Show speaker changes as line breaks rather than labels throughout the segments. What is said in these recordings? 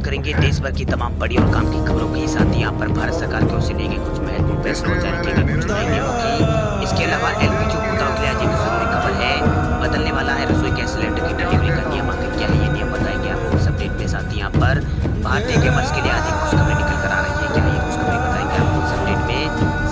बात करेंगे देश भर की तमाम बड़ी और काम की खबरों के साथ ही यहाँ पर भारत सरकार की ओर से लिए गए कुछ महत्वपूर्ण फैसलों जारी किए गए कुछ नए नियमों की। इसके अलावा एलपीजी उपभोक्ताओं के लिए आज एक जरूरी खबर है, बदलने वाला है रसोई गैस सिलेंडर की डिलीवरी का नियम। आखिर क्या है ये नियम बताएंगे आपको इस अपडेट में। साथ ही यहाँ पर भारतीय गेमर्स के लिए आज एक खुशखबरी निकल कर आ रही है, क्या ये खुशखबरी बताएंगे आपको इस अपडेट में।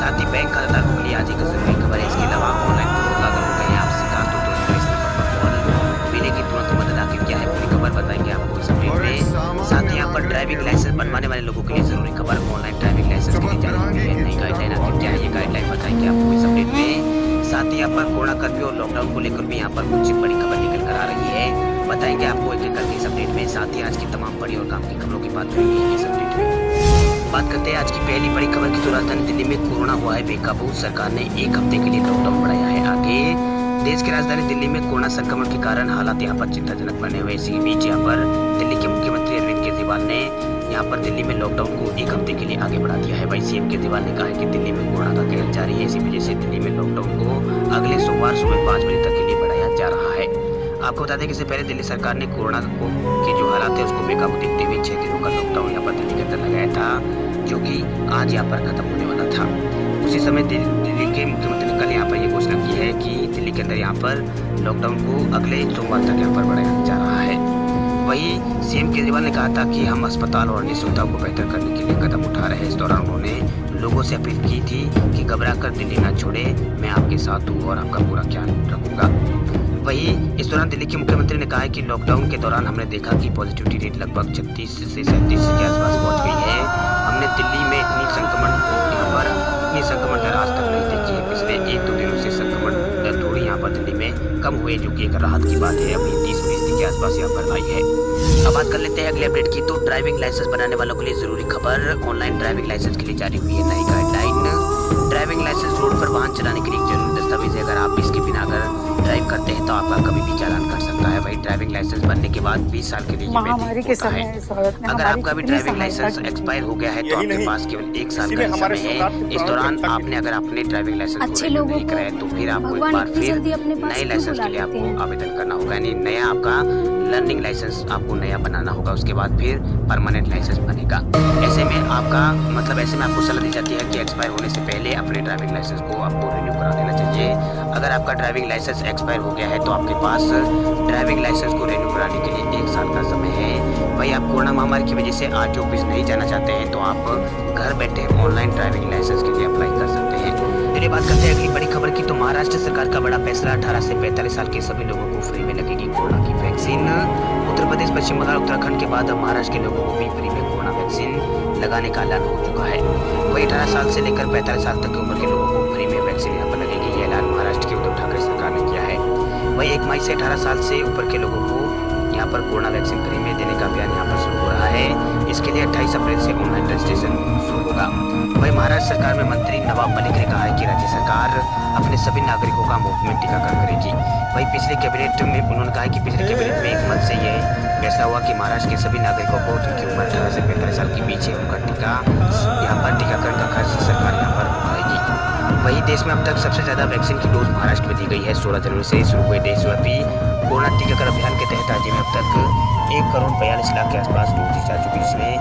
साथ ही बैंक खाताधारकों के लिए आज एक जरूरी खबर है। इसके अलावा ऑनलाइन अगर हो गए आपसे कहा तो तुरंत इस नंबर पर कॉल मिले की तुरंत मदद। आखिर क्या है पूरी खबर बताएंगे आपको इस अपडेट में। साथ ही यहाँ पर ड्राइविंग लाइसेंस बनवाने वाले लोगों के लिए जरूरी खबर, ऑनलाइन ड्राइविंग लाइसेंस के लिए जारी हुई है नई गाइडलाइन। आखिर क्या है ये गाइडलाइन बताएंगे आपको इस अपडेट में। साथ ही यहाँ पर कोरोना कर्फ्यू और लॉकडाउन को लेकर भी यहाँ पर कुछ बड़ी खबर निकल कर आ रही है, बताएंगे आपको एक एक करके इस अपडेट में। साथ ही आज की तमाम बड़ी और काम की खबरों की बात करेंगे इस अपडेट में। बात करते हैं आज की पहली बड़ी खबर की, तो राजधानी दिल्ली में कोरोना हुआ है बेकाबू, सरकार ने एक हफ्ते के लिए लॉकडाउन बढ़ाया है आगे। देश की राजधानी दिल्ली में कोरोना संक्रमण के कारण हालात यहाँ पर चिंताजनक बने हुए। इसी बीच यहाँ पर दिल्ली के मुख्यमंत्री अरविंद केजरीवाल ने यहाँ पर दिल्ली में लॉकडाउन को एक हफ्ते के लिए आगे बढ़ा दिया है। वही सीएम केजरीवाल ने कहा है कि दिल्ली में कोरोना का कहर जारी है, इसी वजह से दिल्ली में लॉकडाउन को अगले सोमवार सुबह 5 बजे तक के लिए बढ़ाया जा रहा है। आपको बता दें कि इससे पहले दिल्ली सरकार ने कोरोना के जो हालात है उसको बेकाबू देखते हुए 6 दिनों का लॉकडाउन यहाँ पर दिल्ली के अंदर लगाया था, जो कि आज यहाँ पर खत्म होने वाला था। उसी समय दिल्ली के मुख्यमंत्री ने कल यहाँ पर ये घोषणा की है कि दिल्ली के अंदर यहाँ पर लॉकडाउन को अगले सोमवार तक यहाँ पर बढ़ाया जा रहा है। वही सीएम केजरीवाल ने कहा था कि हम अस्पताल और अन्य सुविधाओं को बेहतर करने के लिए कदम उठा रहे हैं। इस दौरान उन्होंने लोगों से अपील की थी कि घबरा कर दिल्ली न छोड़े, मैं आपके साथ हूँ और आपका पूरा ख्याल रखूंगा। वही इस दौरान दिल्ली के मुख्यमंत्री ने कहा है कि लॉकडाउन के दौरान हमने देखा कि पॉजिटिविटी रेट लगभग 36 से 37 के आसपास पहुंच गई है। हमने दिल्ली में इतनी संक्रमण दर आज तक नहीं देखी है। पिछले 1-2 दिनों से संक्रमण दर थोड़ी यहाँ पर दिल्ली में कम हुई, जो कि एक राहत की बात है। अभी 30% के आसपास यहाँ पर आई है। अब बात कर लेते हैं अगले अपडेट की, तो ड्राइविंग लाइसेंस बनाने वालों के लिए जरूरी खबर, ऑनलाइन ड्राइविंग लाइसेंस के लिए जारी हुई है नई गाइडलाइन। ड्राइविंग लाइसेंस रोड पर वाहन चलाने के लिए एक जरूरी दस्तावेज है। अगर आप इसके बिना अगर ड्राइव करते हैं तो आपका कभी भी चालान कर सकता है। वही ड्राइविंग लाइसेंस बनने के बाद 20 साल के लिए
महामारी के समय
अगर आपका भी ड्राइविंग लाइसेंस एक्सपायर हो गया है तो आपके पास केवल 1 साल का समय है। इस दौरान आपने अगर अपने ड्राइविंग लाइसेंस को रिन्यू नहीं कराया तो फिर आपको एक बार फिर नए लाइसेंस के लिए आपको आवेदन करना होगा, यानी नया आपका लर्निंग लाइसेंस आपको नया बनाना होगा। उसके बाद फिर परमानेंट लाइसेंस बनेगा। ऐसे में आपको सलाह दी जाती है कि एक्सपायर होने से पहले अपने ड्राइविंग लाइसेंस को आपको रिन्यू करा देना चाहिए। अगर आपका ड्राइविंग लाइसेंस एक्सपायर हो गया है तो आपके पास ड्राइविंग लाइसेंस को रिन्यू कराने के लिए 1 साल का समय है। वही आप कोरोना महामारी की वजह से आरटीओ ऑफिस नहीं जाना चाहते हैं तो आप घर बैठे ऑनलाइन ड्राइविंग लाइसेंस के लिए अप्लाई कर सकते हैं। फिर बात करते हैं अगली बड़ी खबर की, तो महाराष्ट्र सरकार का बड़ा फैसला, 18 से 45 साल के सभी लोगों को फ्री में लगेगी कोरोना की वैक्सीन। उत्तर प्रदेश, पश्चिम बंगाल, उत्तराखंड के बाद अब महाराष्ट्र के लोगों को भी फ्री में कोरोना वैक्सीन लगाने का ऐलान हो चुका है। वही 18 साल से लेकर 45 साल तक की उम्र के लोगों को फ्री में वैक्सीन यहाँ पर लगेगी। ये ऐलान महाराष्ट्र की उद्धव ठाकरे सरकार ने किया है। वही 1 मई से 18 साल से ऊपर के लोगों को यहाँ पर कोरोना वैक्सीन फ्री में देने का अभियान यहाँ पर शुरू हो रहा है। इसके लिए 28 अप्रैल से ऑनलाइन रजिस्ट्रेशन शुरू होगा। वही महाराष्ट्र सरकार में मंत्री नवाब मलिक ने कहा है कि राज्य सरकार अपने सभी नागरिकों का मुफ्त में टीकाकरण करेगी। वही पिछले कैबिनेट में उन्होंने कहा कि पिछले कैबिनेट में एक मत से यह फैसला हुआ कि महाराष्ट्र के सभी नागरिकों को जिनकी उम्र 18 से 45 साल के बीच है उनका यहाँ पर टीकाकरण का खर्च सरकार यहाँ पर उठाएगी। वही देश में अब तक सबसे ज्यादा वैक्सीन की डोज महाराष्ट्र में दी गई है। 16 जनवरी से शुरू हुए देशव्यापी कोरोना टीकाकरण अभियान के तहत राज्य में अब तक 1 करोड़ 42 लाख के आसपास डोज दी जा चुकी है, जिसमें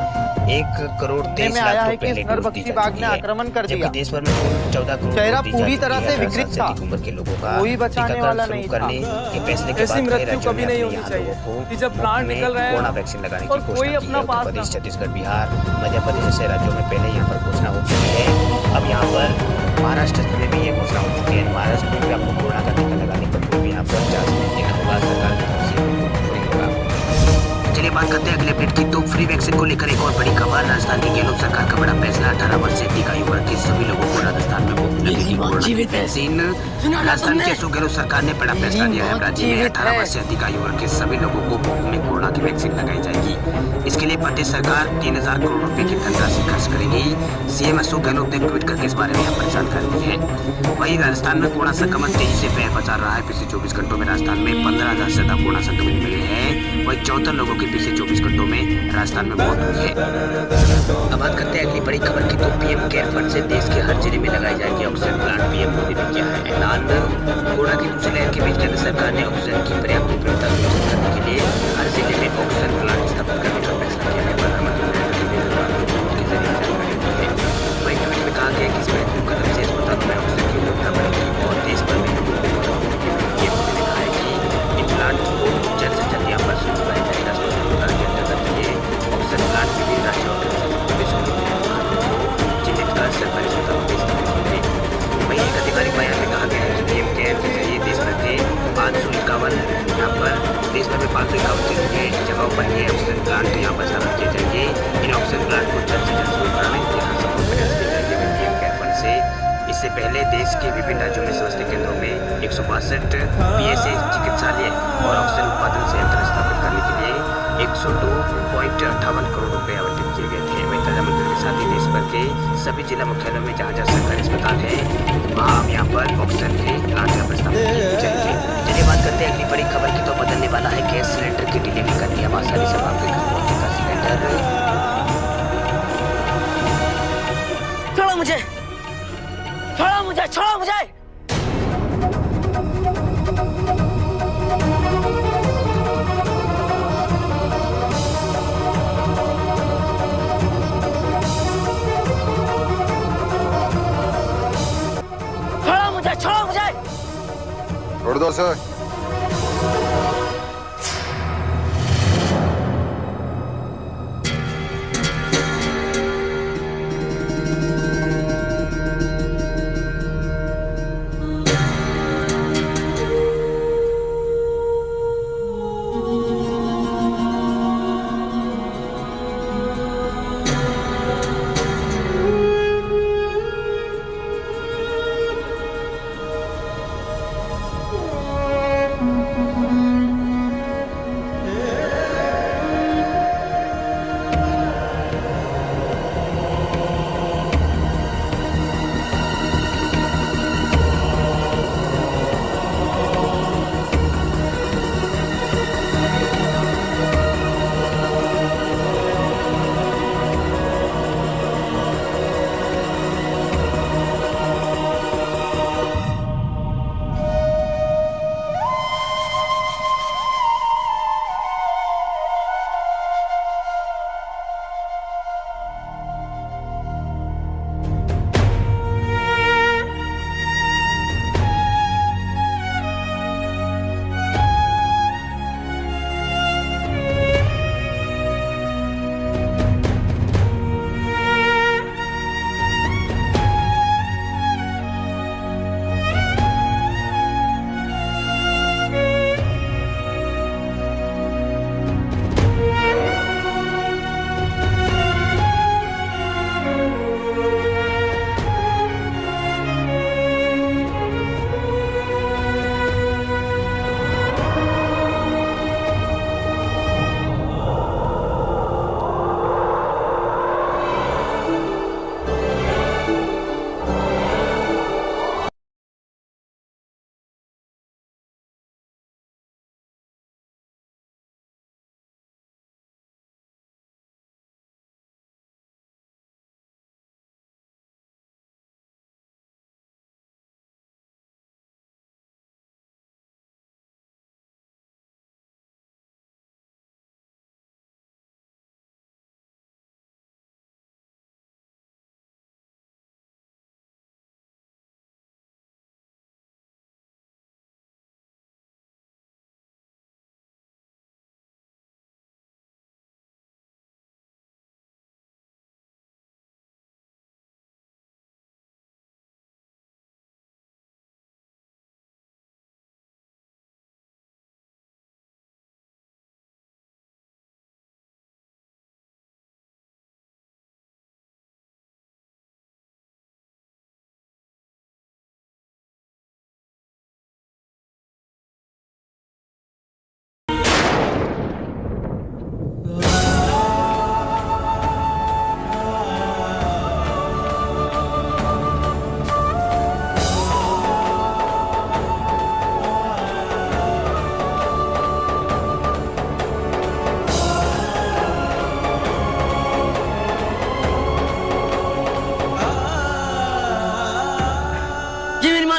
1 करोड़ 23 लाख तो पहले डोज दी जा चुकी है। जबकि देश भर में 14 करोड़
चेहरा पूरी तरह से विकृत था,
उम्र के लोगों का
कोई बचाने वाला नहीं था।
करने के फैसले के बाद
मृत्यु कभी नहीं होनी चाहिए कि जब प्लांट निकल रहे हैं
कोरोना वैक्सीन लगाने की
और
घोषणा
कोई
की है।
अपना
उत्तर प्रदेश, छत्तीसगढ़, बिहार, मध्य प्रदेश जैसे राज्यों में पहले यहाँ पर घोषणा हो चुकी है। अब यहाँ पर महाराष्ट्र में भी ये घोषणा हो चुकी है। महाराष्ट्र में भी आपको कोरोना का टीका लगाने पर कोई भी यहाँ पर चार्ज नहीं देना होगा, सरकार की तरफ से फ्री होगा। चलिए बात करते हैं अगले अपडेट की, तो फ्री वैक्सीन को लेकर एक और बड़ी खबर, राजस्थान की गहलोत सरकार का बड़ा फैसला, 18 वर्ष से अधिक आयु वर्ग के सभी लोगों को राजस्थान में मुफ्त लगेगी कोरोना की वैक्सीन। राजस्थान की अशोक गहलोत सरकार ने बड़ा फैसला लिया है। राज्य में 18 वर्ष से अधिक आयु वर्ग के सभी लोगों को मुफ्त में कोरोना की वैक्सीन लगाई जाएगी। इसके लिए प्रदेश सरकार 3000 करोड़ रुपए की धनराशि खर्च करेगी। सीएम अशोक गहलोत ने ट्वीट करके इस बारे में यहाँ पर जानकारी दी है। वहीं राजस्थान में कोरोना संक्रमण तेजी से पैर पसार रहा है। पिछले 24 घंटों में राजस्थान में 15,000 से ज्यादा कोरोना संक्रमित मिले हैं। वहीं 74 लोगों की पिछले 24 घंटों में राजस्थान में मौत हुई है। अब बात करते हैं अगली बड़ी खबर की, तो पीएम केयर फंड से देश के हर जिले में लगाई जाएगी ऑक्सीजन प्लांट। पीएम मोदी ने किया है ऐलान। कोरोना की दूसरी लहर के बीच केंद्र सरकार ने ऑक्सीजन की पर्याप्त उपलब्धता सुनिश्चित करने के लिए हर जिले में ऑक्सीजन प्लांट स्थापित करने का फैसला किया है। के विभिन्न राज्यों में स्वास्थ्य केंद्रों में 162 पीएसए चिकित्सालय और ऑक्सीजन उत्पादन संयंत्र स्थापित करने के लिए 102.58 करोड़ रुपए आवंटित किए गए थे। वहीं प्रधानमंत्री के साथ ही देश भर के सभी जिला मुख्यालयों में जहाँ सरकारी अस्पताल है वहाँ हम यहाँ पर ऑक्सीजन के प्लांट का प्रस्ताव चलिए बात करते हैं अगली बड़ी खबर की। तो बदलने वाला है गैस सिलेंडर की डिलीवरी करनी है आसानी से आपके घर पहुंचेगा सिलेंडर।
छोड़ो मुझे, छोड़ो मुझे, छोड़ो मुझे। छोड़ो मुझे, छोड़ो मुझे।
छोड़ दो सर।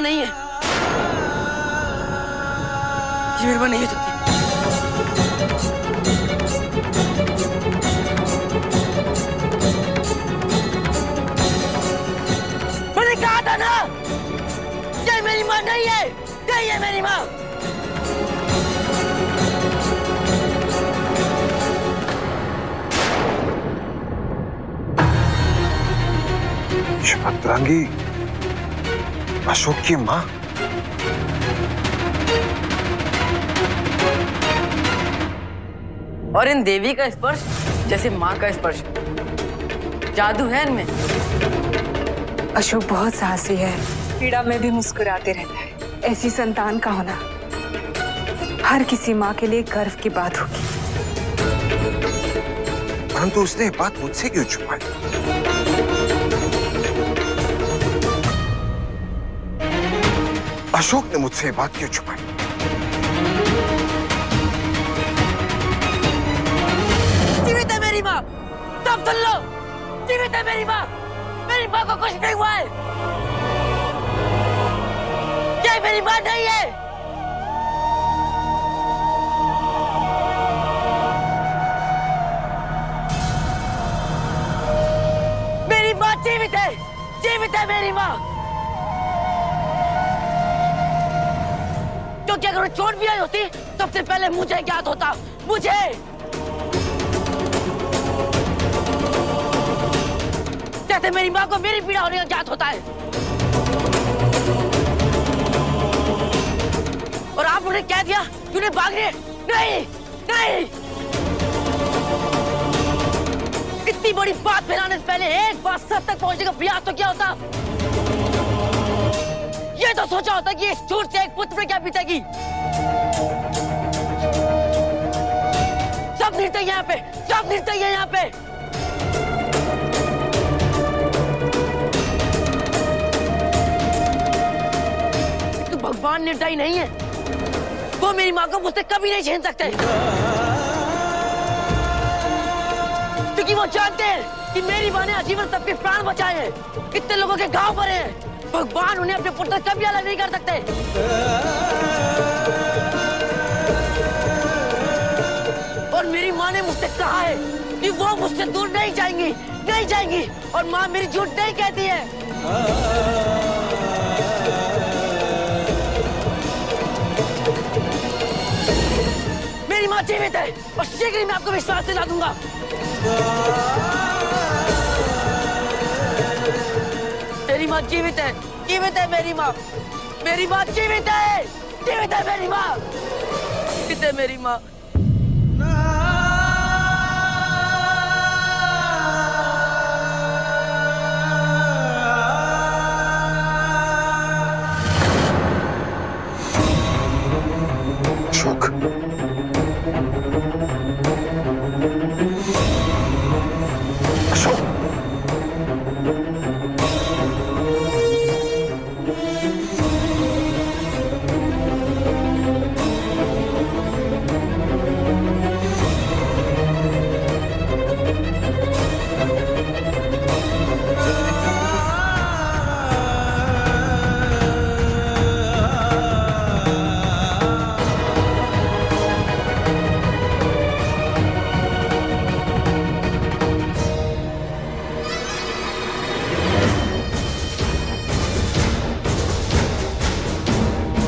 नहीं है, ये मेरी मां नहीं हो सकती। मैंने कहा था ना, ये मेरी मां नहीं है, नहीं है मेरी मां।
शतरंगी अशोक की मां?
और इन देवी का स्पर्श जैसे मां का स्पर्श, जादू है इनमें।
अशोक बहुत साहसी है, पीड़ा में भी मुस्कुराते रहता है। ऐसी संतान का होना हर किसी माँ के लिए गर्व की बात होगी।
परंतु उसने ये बात मुझसे क्यों छुपाई? अशोक ने मुझसे ये बात क्यों छुपाई?
जीवित है मेरी माँ, तब सुन लो। जीवित है मेरी माँ को कुछ नहीं हुआ है। ये मेरी माँ नहीं है। मेरी माँ जीवित है मेरी माँ। क्योंकि अगर वो चोट भी आई होती सबसे पहले मुझे ज्ञात होता, मुझे। जैसे मेरी माँ को मेरी पीड़ा होने का ज्ञात होता है। और आप उन्हें कह दिया कि उन्हें भाग रहे। नहीं नहीं, इतनी बड़ी बात फैलाने से पहले एक बार सच तक पहुंचने का प्रयास तो क्या होता। ये तो सोचा होता कि इस झूठ से एक पुत्र पे क्या बीतेगी। सब निर्दयी यहाँ पे, सब निर्दयी है यहाँ पे। तो भगवान निर्दयी नहीं है, वो मेरी माँ को मुझसे कभी नहीं छीन सकते। क्योंकि वो जानते हैं कि मेरी माँ ने आजीवन सबके प्राण बचाए हैं, कितने लोगों के घाव भरे हैं। भगवान उन्हें अपने पुत्र से कभी अलग नहीं कर सकते। और मेरी माँ ने मुझसे कहा है कि वो मुझसे दूर नहीं जाएंगी, नहीं जाएंगी। और माँ मेरी झूठ नहीं कहती है। मेरी माँ जीवित है और शीघ्र ही मैं आपको विश्वास दिला दूंगा। मेरी माँ जीवित है मेरी माँ। मेरी माँ जीवित है मेरी माँ। जीवित है मेरी माँ।
अशोक, अशोक,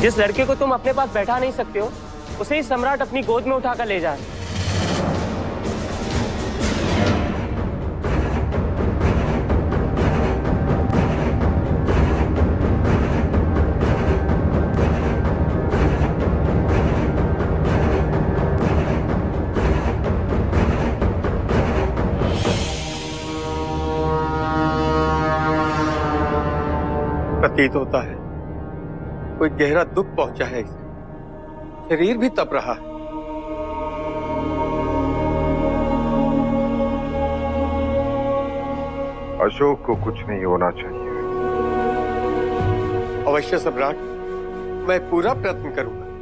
जिस लड़के को तुम अपने पास बैठा नहीं सकते हो, उसे ही सम्राट अपनी गोद में उठाकर ले जाए।
प्रतीत होता है कोई गहरा दुख पहुंचा है इसे। शरीर भी तप रहा है।
अशोक को कुछ नहीं होना चाहिए।
अवश्य सम्राट, मैं पूरा प्रयत्न करूंगा।